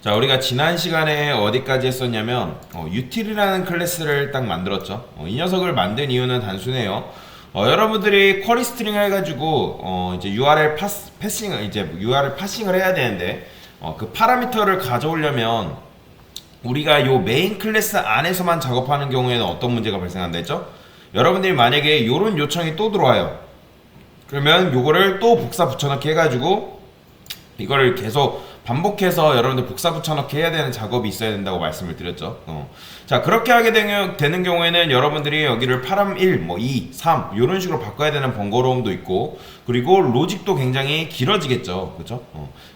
자, 우리가 지난 시간에 어디까지 했었냐면 util이라는 클래스를 딱 만들었죠. 이 녀석을 만든 이유는 단순해요. 여러분들이 쿼리 스트링을 해가지고 이제 URL 패싱을 이제 URL 파싱을 해야 되는데 그 파라미터를 가져오려면 우리가 요 메인 클래스 안에서만 작업하는 경우에는 어떤 문제가 발생한다 했죠? 여러분들이 만약에 요런 요청이 또 들어와요. 그러면 요거를 또 복사 붙여넣기 해가지고 이거를 계속 반복해서 여러분들 복사 붙여넣기 해야 되는 작업이 있어야 된다고 말씀을 드렸죠. 자, 그렇게 하게 되는 경우에는 여러분들이 여기를 파람 1, 뭐 2, 3 이런 식으로 바꿔야 되는 번거로움도 있고, 그리고 로직도 굉장히 길어지겠죠. 그렇죠?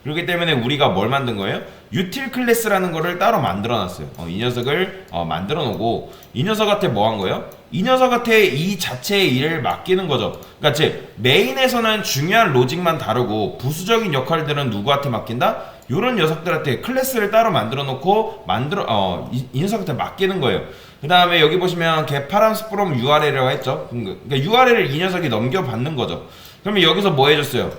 그렇기 때문에 우리가 뭘 만든 거예요? util 클래스라는 거를 따로 만들어 놨어요. 이 녀석을 만들어 놓고 이 녀석한테 뭐 한 거예요? 이 녀석한테 이 자체의 일을 맡기는 거죠. 그러니까 즉 메인에서는 중요한 로직만 다루고 부수적인 역할들은 누구한테 맡긴다? 요런 녀석들한테 클래스를 따로 만들어 놓고 이 녀석한테 맡기는 거예요. 그 다음에 여기 보시면 get params from URL이라고 했죠. 그러니까 URL을 이 녀석이 넘겨받는 거죠. 그러면 여기서 뭐 해줬어요?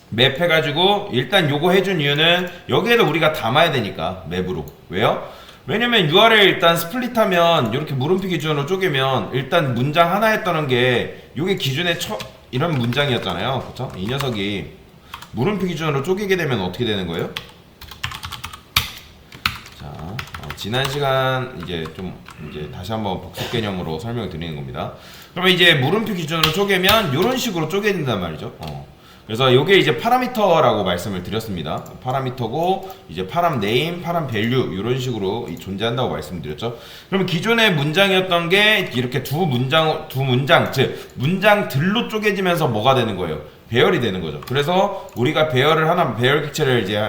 맵 해가지고 일단 요거 해준 이유는 여기에도 우리가 담아야 되니까 맵으로. 왜요? 왜냐면 URL 일단 스플릿하면 이렇게 물음표 기준으로 쪼개면 일단 문장 하나 했다는 게 요게 기준의 이런 문장이었잖아요. 그쵸? 이 녀석이 물음표 기준으로 쪼개게 되면 어떻게 되는 거예요? 자, 지난 시간 이제 다시 한번 복습 개념으로 설명을 드리는 겁니다. 그러면 이제 물음표 기준으로 쪼개면 이런 식으로 쪼개진단 말이죠. 그래서 이게 이제 파라미터라고 말씀을 드렸습니다. 파라미터고 이제 파람 네임, 파람 밸류 이런 식으로 존재한다고 말씀드렸죠. 그러면 기존의 문장이었던 게 이렇게 두 문장 즉 문장들로 쪼개지면서 뭐가 되는 거예요? 배열이 되는 거죠. 그래서 우리가 배열 객체를 이제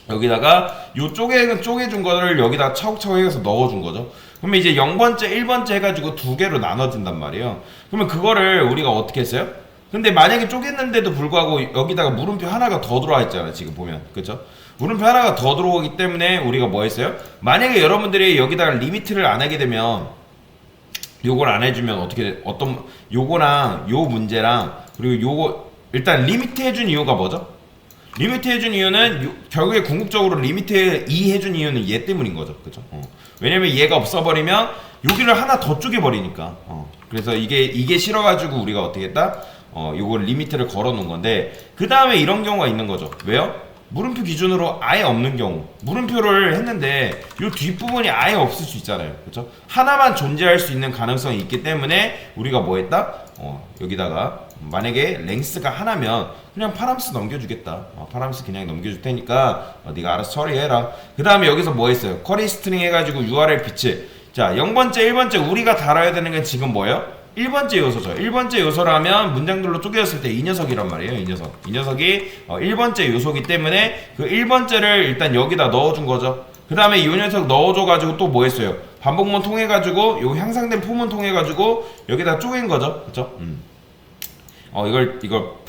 여기다가 요 쪼개준 거를 여기다 차곡차곡 해서 넣어준 거죠. 그러면 이제 0번째, 1번째 해가지고 두 개로 나눠진단 말이에요. 그러면 그거를 우리가 어떻게 했어요? 근데 만약에 쪼갰는데도 불구하고 여기다가 물음표 하나가 더 들어와 있잖아요. 지금 보면. 그쵸? 물음표 하나가 더 들어오기 때문에 우리가 뭐 했어요? 만약에 여러분들이 여기다가 리미트를 안 하게 되면 요걸 안 해주면 요거랑 요 문제랑 그리고 요거 일단 리미트 해준 이유가 뭐죠? 리미트 해준 이유는 결국에 궁극적으로 리미트 2 해준 이유는 얘 때문인 거죠. 그죠? 왜냐면 얘가 없어버리면 여기를 하나 더 쪼개버리니까. 그래서 이게 싫어가지고 우리가 어떻게 했다? 요걸 리미트를 걸어 놓은 건데, 그 다음에 이런 경우가 있는 거죠. 왜요? 물음표 기준으로 아예 없는 경우. 물음표를 했는데 요 뒷부분이 아예 없을 수 있잖아요. 그렇죠? 하나만 존재할 수 있는 가능성이 있기 때문에 우리가 뭐 했다? 여기다가 만약에 랭스가 하나면 그냥 파람스 넘겨주겠다. 파람스 그냥 넘겨줄 테니까 네가 알아서 처리해라. 그 다음에 여기서 뭐 했어요? 쿼리 스트링 해가지고 URL 빛을. 자, 0번째, 1번째 우리가 달아야 되는 게 지금 뭐예요? 1번째 요소죠. 1번째 요소라면 문장들로 쪼개졌을 때 이 녀석이란 말이에요. 이 녀석이 1번째 요소기 때문에 그 1번째를 일단 여기다 넣어준 거죠. 그 다음에 이 녀석 넣어줘가지고 또 뭐 했어요? 반복문 통해가지고 요 향상된 폼은 통해가지고 여기다 쪼갠 거죠. 그쵸? 이걸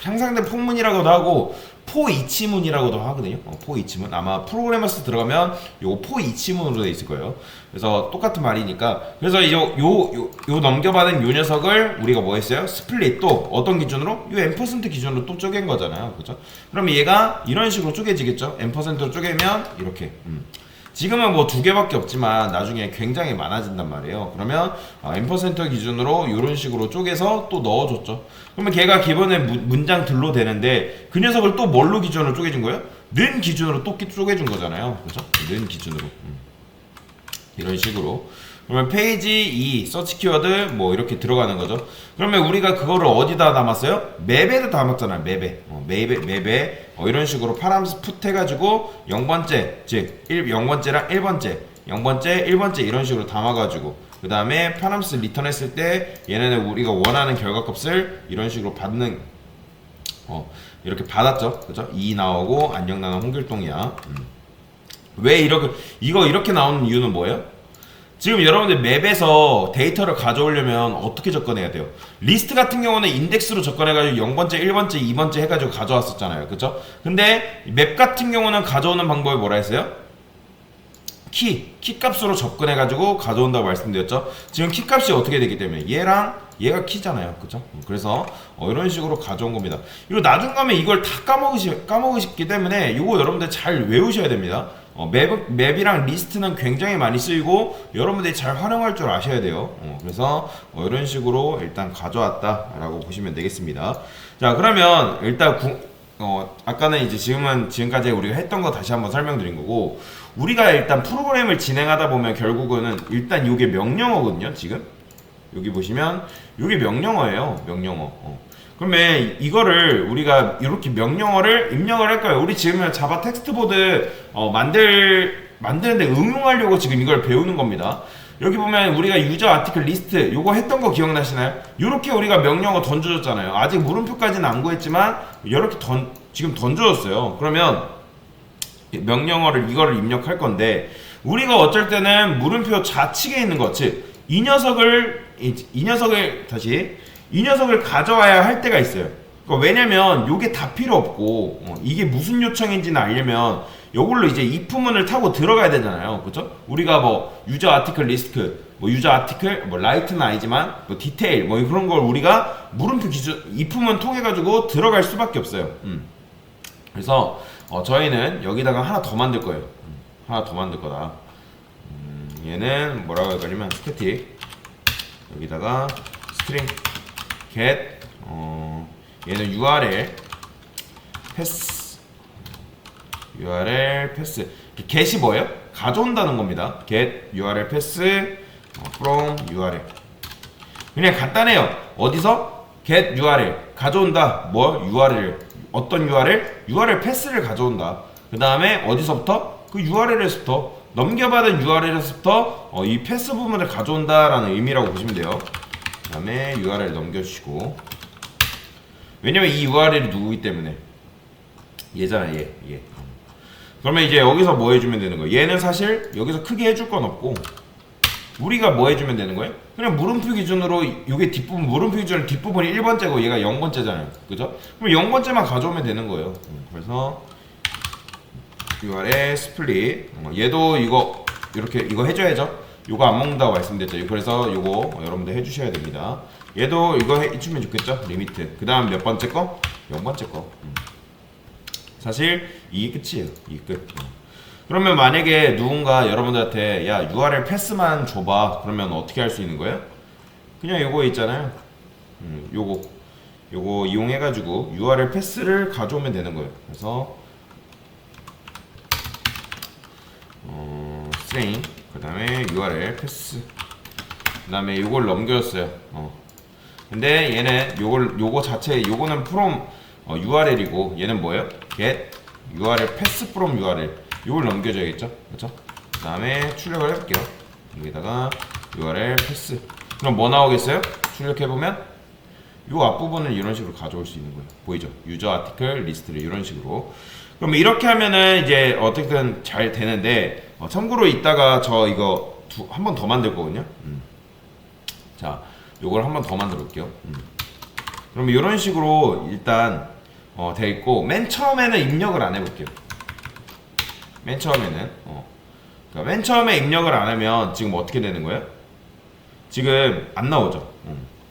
향상된 폼문이라고도 하고 포이치문이라고도 하거든요. 포이치문. 아마 프로그래머스 들어가면 요 포이치문으로 돼 있을 거예요. 그래서 똑같은 말이니까. 그래서 요 넘겨받은 요 녀석을 우리가 뭐 했어요? 스플릿 또 어떤 기준으로? 요 n% 기준으로 또 쪼갠 거잖아요. 그죠? 그럼 얘가 이런 식으로 쪼개지겠죠? n%로 쪼개면 이렇게. 지금은 뭐 두 개밖에 없지만 나중에 굉장히 많아진단 말이에요. 그러면 n% 기준으로 이런 식으로 쪼개서 또 넣어줬죠. 그러면 걔가 기본에 문장들로 되는데 그 녀석을 또 뭘로 기준으로 쪼개준 거예요? 는 기준으로 또 쪼개준 거잖아요. 그죠? 는 기준으로. 이런 식으로. 그러면 페이지 2 서치 키워드 뭐 이렇게 들어가는 거죠. 그러면 우리가 그거를 어디다 담았어요? 맵에도 담았잖아요. 맵에 이런 식으로 파람스 풋 해가지고 0번째 즉 0번째랑 1번째 이런 식으로 담아가지고 그 다음에 파람스 리턴 했을 때 얘네는 우리가 원하는 결과값을 이런 식으로 받는 이렇게 받았죠. 그죠? 2 나오고 안녕 나는 홍길동이야. 왜 이렇게 나오는 이유는 뭐예요? 지금 여러분들 맵에서 데이터를 가져오려면 어떻게 접근해야 돼요? 리스트 같은 경우는 인덱스로 접근해가지고 0번째, 1번째, 2번째 해가지고 가져왔었잖아요. 그쵸? 근데 맵 같은 경우는 가져오는 방법이 뭐라 했어요? 키 값으로 접근해 가지고 가져온다고 말씀드렸죠. 지금 키 값이 어떻게 되기 때문에 얘랑 얘가 키잖아요, 그죠? 그래서 이런 식으로 가져온 겁니다. 이거 나중 가면 이걸 다 까먹으시기 때문에 이거 여러분들 잘 외우셔야 됩니다. 맵이랑 리스트는 굉장히 많이 쓰이고 여러분들이 잘 활용할 줄 아셔야 돼요. 그래서 이런 식으로 일단 가져왔다라고 보시면 되겠습니다. 자, 그러면 일단 아까는 이제 지금까지 우리가 했던 거 다시 한번 설명드린 거고, 우리가 일단 프로그램을 진행하다 보면 결국은 일단 이게 명령어거든요. 지금 여기 보시면 이게 명령어예요. 명령어. 그러면 이거를 우리가 이렇게 명령어를 입력을 할까요? 우리 지금 자바 텍스트보드 만드는데 응용하려고 지금 이걸 배우는 겁니다. 여기 보면 우리가 유저 아티클 리스트 요거 했던 거 기억나시나요? 요렇게 우리가 명령어 던져줬잖아요. 아직 물음표까지는 안 구했지만 이렇게 지금 던져줬어요. 그러면 명령어를 이거를 입력할 건데, 우리가 어쩔 때는 물음표 좌측에 있는 것, 즉 이 녀석을 가져와야 할 때가 있어요. 그러니까 왜냐면 요게 다 필요 없고 이게 무슨 요청인지는 알려면 요걸로 이제 if문을 타고 들어가야 되잖아요. 그렇죠? 우리가 뭐 유저 아티클 리스트, 뭐 유저 아티클, 뭐 라이트는 아니지만 뭐 디테일, 뭐 그런 걸 우리가 물음표 기준 if문 통해 가지고 들어갈 수밖에 없어요. 그래서 저희는 여기다가 하나 더 만들 거예요. 하나 더 만들 거다. 얘는 뭐라고 할까냐면 스태틱, 여기다가 스트링 get, 얘는 URL 패스, URL 패스. get이 뭐예요? 가져온다는 겁니다. get URL 패스 from URL. 그냥 간단해요. 어디서? get URL 가져온다. 뭐? URL. 어떤 URL? URL 패스를 가져온다. 그 다음에 어디서부터? 그 URL에서부터, 넘겨받은 URL에서부터 이 패스 부분을 가져온다라는 의미라고 보시면 돼요. 그 다음에 URL 넘겨주시고, 왜냐면 이 URL이 누구기 때문에 얘잖아, 얘. 그러면 이제 여기서 뭐 해주면 되는 거예요? 얘는 사실 여기서 크게 해줄 건 없고, 우리가 뭐 해주면 되는 거예요? 그냥 물음표 기준으로, 요게 뒷부분, 물음표 기준으로 뒷부분이 1번째고 얘가 0번째잖아요. 그죠? 그럼 0번째만 가져오면 되는 거예요. 그래서 URL 스플릿, 얘도 이거 해줘야죠. 요거 안 먹는다고 말씀드렸죠. 그래서 요거 여러분들 해주셔야 됩니다. 얘도 이거 해주면 좋겠죠? 리미트. 그 다음 몇 번째 거? 0번째 거. 사실 이게 끝이에요. 이게 끝. 그러면 만약에 누군가 여러분들한테 야 URL 패스만 줘봐, 그러면 어떻게 할 수 있는 거예요? 그냥 요거 있잖아요. 요거 이용해가지고 URL 패스를 가져오면 되는 거예요. 그래서 string, 그 다음에 URL 패스, 그 다음에 요걸 넘겨줬어요. 근데 얘는 요거 자체, 요거는 from URL이고 얘는 뭐예요? get URL 패스 from URL. 요걸 넘겨줘야겠죠? 그렇죠? 그 다음에 출력을 해볼게요. 여기다가 URL 패스. 그럼 뭐 나오겠어요? 출력해보면 요 앞부분을 이런 식으로 가져올 수 있는 거예요. 보이죠? 유저 아티클 리스트를 이런 식으로. 그럼 이렇게 하면은 이제 어떻게든 잘 되는데, 참고로 이따가 저 이거 한 번 더 만들 거거든요. 자, 요걸 한 번 더 만들어 볼게요. 그럼 이런 식으로 일단 돼 있고, 맨 처음에는 입력을 안 해볼게요. 맨 처음에는 그러니까 맨 처음에 입력을 안 하면 지금 어떻게 되는 거예요? 지금 안 나오죠.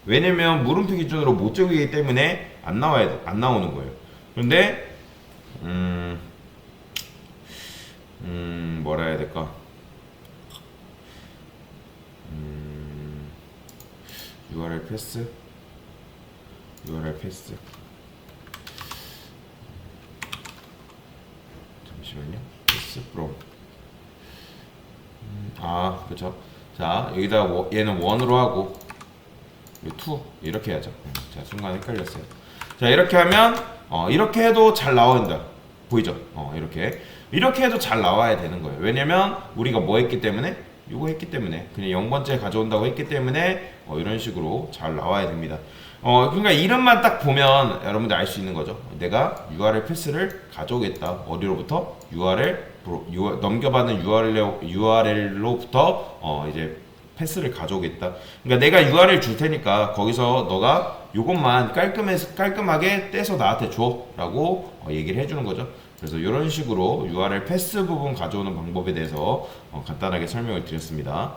왜냐면 물음표 기준으로 못 적이기 때문에 안 나오는 거예요. 그런데 뭐라 해야 될까? URL 패스, 잠시만요. 패스 from. 그렇죠. 자, 여기다 얘는 1으로 하고 2 이렇게 해야죠. 자, 순간 헷갈렸어요. 자, 이렇게 하면 이렇게 해도 잘 나온다. 보이죠? 이렇게 해도 잘 나와야 되는 거예요. 왜냐면 우리가 뭐 했기 때문에? 이거 했기 때문에, 그냥 0번째 가져온다고 했기 때문에 이런 식으로 잘 나와야 됩니다. 그러니까 이름만 딱 보면 여러분들 알 수 있는 거죠. 내가 URL 패스를 가져오겠다. 어디로부터? 넘겨받은 URL로부터 이제 패스를 가져오겠다. 그러니까 내가 URL 줄 테니까 거기서 너가 요것만 깔끔하게 떼서 나한테 줘 라고 얘기를 해주는 거죠. 그래서 이런 식으로 URL 패스 부분 가져오는 방법에 대해서 간단하게 설명을 드렸습니다.